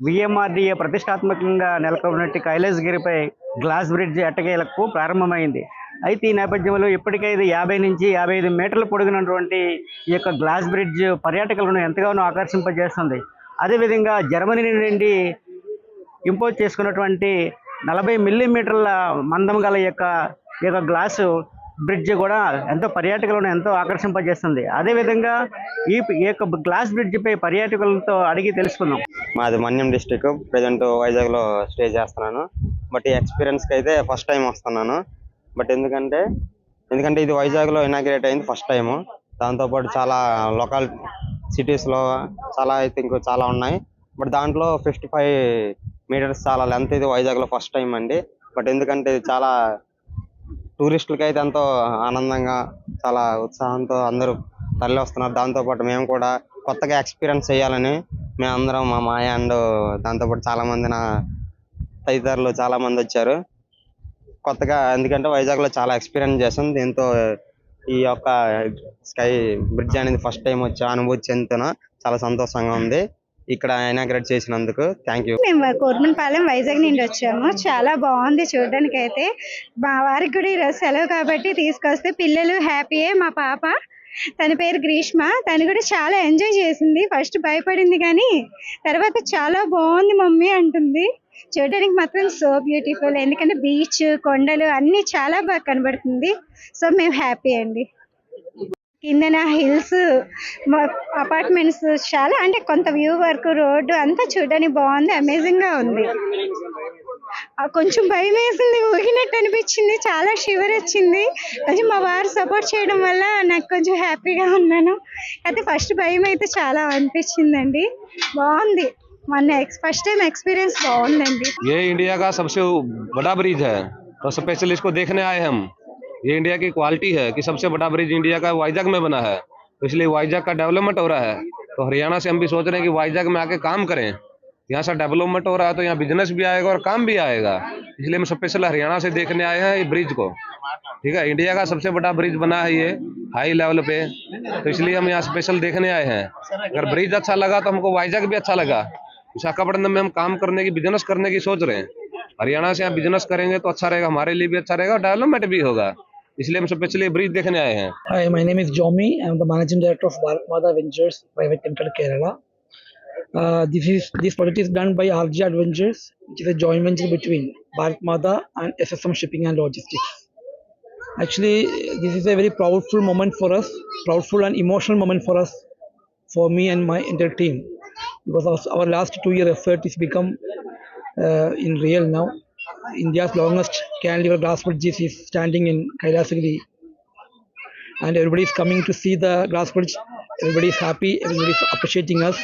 VMRDA ప్రతిష్టాత్మకంగా నెలకొన్నట్టు కైలాసగిరిపై glass bridge ఎట్టకేలకు ప్రారంభమైంది. అయితే ఈ నేపథ్యంలో ఇప్పటికైతే 50 నుంచి 55 మీటర్ల పొడుగునటువంటి ఈ యొక్క గ్లాస్ బ్రిడ్జ్ పర్యాటకులను ఎంతగానో ఆకర్షింపజేస్తుంది. అదేవిధంగా జర్మనీ నుండి ఇంపోజ్ చేసుకున్నటువంటి 40 మిల్లీమీటర్ల మందం గల ఈ యొక్క గ్లాసు బ్రిడ్జ్ కూడా ఎంతో పర్యాటకులను ఎంతో ఆకర్షింపజేస్తుంది. అదేవిధంగా ఈ యొక్క గ్లాస్ బ్రిడ్జిపై పర్యాటకులతో అడిగి తెలుసుకుందాం. మాది మన్యం డిస్టిక్, ప్రజెంట్ వైజాగ్లో స్టే చేస్తున్నాను. బట్ ఈ ఎక్స్పీరియన్స్కి అయితే ఫస్ట్ టైం వస్తున్నాను. బట్ ఎందుకంటే ఇది వైజాగ్లో ఇనాగ్రేట్ అయింది ఫస్ట్ టైము. దాంతోపాటు చాలా లోకల్ సిటీస్లో చాలా చాలా ఉన్నాయి. బట్ దాంట్లో 55 మీటర్స్ చాలా లెంత్ ఇది వైజాగ్లో ఫస్ట్ టైం అండి. బట్ ఎందుకంటే ఇది చాలా టూరిస్టులకి అయితే ఎంతో ఆనందంగా చాలా ఉత్సాహంతో అందరూ తరలి వస్తున్నారు. దాంతోపాటు మేము కూడా కొత్తగా ఎక్స్పీరియన్స్ చేయాలని మేమందరం, మా మాయ అండ్ దాంతోపాటు చాలామంది నా తదితరులు చాలామంది వచ్చారు కొత్తగా. ఎందుకంటే వైజాగ్లో చాలా ఎక్స్పీరియన్స్ చేసాం. దీంతో ఈ యొక్క స్కై బ్రిడ్జ్ అనేది ఫస్ట్ టైం వచ్చి అనుభూతి చెందుతున్నా. చాలా సంతోషంగా ఉంది ఇక్కడ ఇనాగ్రేట్ చేసినందుకు. Thank you. మేము కోర్మన్పాలెం వైజాగ్ నుండి వచ్చాము. చాలా బాగుంది చూడడానికి. అయితే మా వారికి కూడా ఈరోజు సెలవు కాబట్టి తీసుకొస్తే పిల్లలు హ్యాపీయే. మా పాప, తన పేరు గ్రీష్మ, తను కూడా చాలా ఎంజాయ్ చేసింది. ఫస్ట్ భయపడింది కానీ తర్వాత చాలా బాగుంది మమ్మీ అంటుంది. చూడడానికి మాత్రం సో బ్యూటిఫుల్. ఎందుకంటే బీచ్, కొండలు అన్ని చాలా బాగా కనబడుతుంది. సో మేము హ్యాపీ అండి. కిందన హిల్స్, అపార్ట్మెంట్స్ చాలా, అంటే కొంత వ్యూ వరకు రోడ్డు అంతా చూడడానికి బాగుంది. అమేజింగ్ గా ఉంది. కొంచెం భయం వేసింది, ఊగినట్టు అనిపించింది, చాలా షివర్ వచ్చింది. కొంచెం మా వారు సపోర్ట్ చేయడం వల్ల నాకు కొంచెం హ్యాపీగా ఉన్నాను. అయితే ఫస్ట్ భయం అయితే చాలా అనిపించిందండి. బాగుంది. మన फर्स्ट टाइम एक्सपीरियंस बहुत। ये इंडिया का सबसे बड़ा ब्रिज है तो स्पेशल इसको देखने आए हम। ये इंडिया की क्वालिटी है कि सबसे बड़ा ब्रिज इंडिया का वाइजैग में बना है, तो इसलिए वाइजैग का डेवलपमेंट हो रहा है। तो हरियाणा से हम भी सोच रहे हैं कि वाइजैग में आके काम करें। यहाँ से डेवलपमेंट हो रहा है तो यहाँ बिजनेस भी आएगा और काम भी आएगा, इसलिए हम स्पेशल हरियाणा से देखने आए हैं ये ब्रिज को। ठीक है, इंडिया का सबसे बड़ा ब्रिज बना है ये हाई लेवल पे, तो इसलिए हम यहाँ स्पेशल देखने आए हैं। अगर ब्रिज अच्छा लगा तो हमको वाइजैग भी अच्छा लगा। विशाखापट्टनम में हम काम करने की, बिजनेस करने की सोच रहे हैं। हरियाणा से यहाँ बिजनेस करेंगे तो अच्छा रहेगा, हमारे लिए भी अच्छा रहेगा और डेवलपमेंट भी होगा, इसलिए हम स्पेशली ब्रिज देखने आए हैं। Hi, my name is Jomi. I am the managing director of Bharat Mata Ventures Private Limited, Kerala. This project is done by RG Adventures, which is a joint venture between Bharat Mata and SSM Shipping and Logistics. Actually, this is a very proudful moment for us, proudful and emotional moment for us, for me and my entire team, because our last 2-year effort is become in real now. India's longest cantilever glass bridge is standing in Kailasagiri, and everybody is coming to see the glass bridge. Everybody is happy, everybody is appreciating us.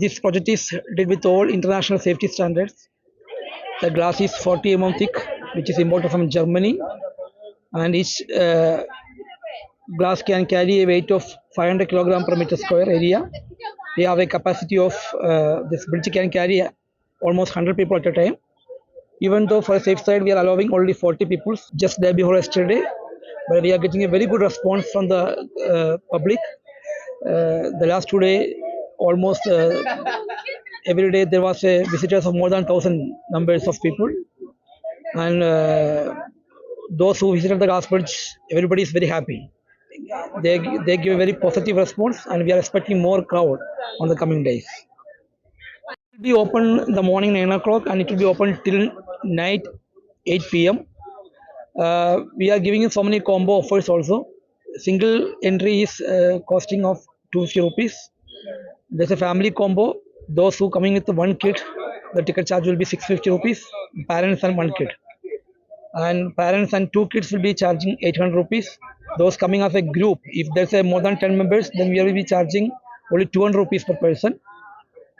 This project is did with all international safety standards. The glass is 40 mm thick, which is imported from Germany, and each glass can carry a weight of 500 kg per meter square area. We have a capacity of this bridge can carry almost 100 people at a time. Even though for a safe side we are allowing only 40 people just day before yesterday, but we are getting a very good response from the public. The last 2 days, almost every day there was a visitors of more than 1,000 numbers of people, and those who visited the glass bridge, everybody is very happy. They give a very positive response, and we are expecting more crowd on the coming days. It will be open in the morning 9 o'clock and it will be open till night 8 p.m. We are giving you so many combo offers also. Single entry is costing of 250 rupees. There's a family combo. Those who coming with one kid, the ticket charge will be 650 rupees. Parents and one kid. And parents and 2 kids will be charging 800 rupees. Those coming as a group, if there's a more than 10 members, then we will be charging only 200 rupees per person.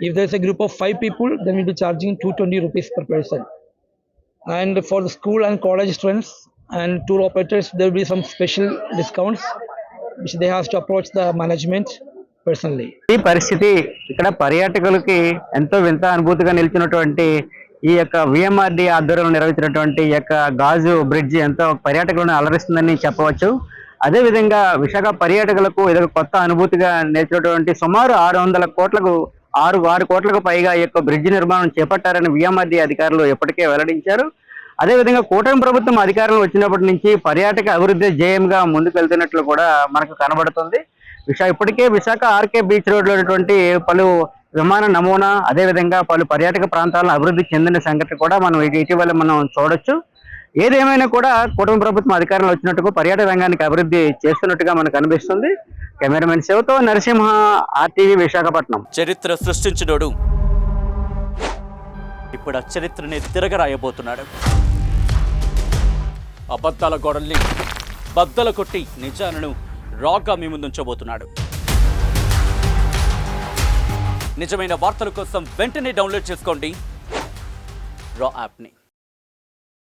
If there's a group of 5 people, then we'll be charging 220 rupees per person. And for the school and college students and tour operators, there will be some special discounts which they have to approach the management personally. ఈ పరిస్థితి ఇక్కడ పర్యాటకులకి ఎంతో వింత అనుభూతిగా నిలిచినటువంటి ఈ యొక్క VMRD ఆధ్వర్యంలో నిర్వహించినటువంటి ఈ యొక్క గాజు బ్రిడ్జి ఎంతో పర్యాటకులను అలరిస్తుందని చెప్పవచ్చు. అదేవిధంగా విశాఖ పర్యాటకులకు ఇది ఒక కొత్త అనుభూతిగా నేర్చినటువంటి సుమారు 6 కోట్లకు పైగా ఈ యొక్క బ్రిడ్జ్ నిర్మాణం చేపట్టారని విఎంఆర్డీ అధికారులు ఇప్పటికే వెల్లడించారు. అదేవిధంగా కూటమి ప్రభుత్వం అధికారంలో వచ్చినప్పటి నుంచి పర్యాటక అభివృద్ధి ధ్యేయంగా ముందుకు వెళ్తున్నట్లు కూడా మనకు కనబడుతుంది. ఇప్పటికే విశాఖ ఆర్కే బీచ్ రోడ్లో ఉన్నటువంటి పలు విమాన నమూనా అదేవిధంగా పలు పర్యాటక ప్రాంతాలను అభివృద్ధి చెందిన సంగతి కూడా మనం ఇటీవల చూడొచ్చు. ఏదేమైనా కూడా కూటమి ప్రభుత్వం అధికారంలో వచ్చినట్టుగా పర్యాటక రంగానికి అభివృద్ధి చేస్తున్నట్టుగా మనకు అనిపిస్తుంది. కెమెరామెన్ శివతో నరసింహ, RTV విశాఖపట్నం. చరిత్ర సృష్టించినోడు ఇప్పుడు ఆ చరిత్రని తిరగరాయబోతున్నాడు. అబద్ధాల గోడల్ని బద్దలు కొట్టి నిజాలను రాగా మీ ముందుంచబోతున్నాడు. నిజమైన వార్తల కోసం వెంటనే డౌన్లోడ్ చేసుకోండి రా యాప్ని.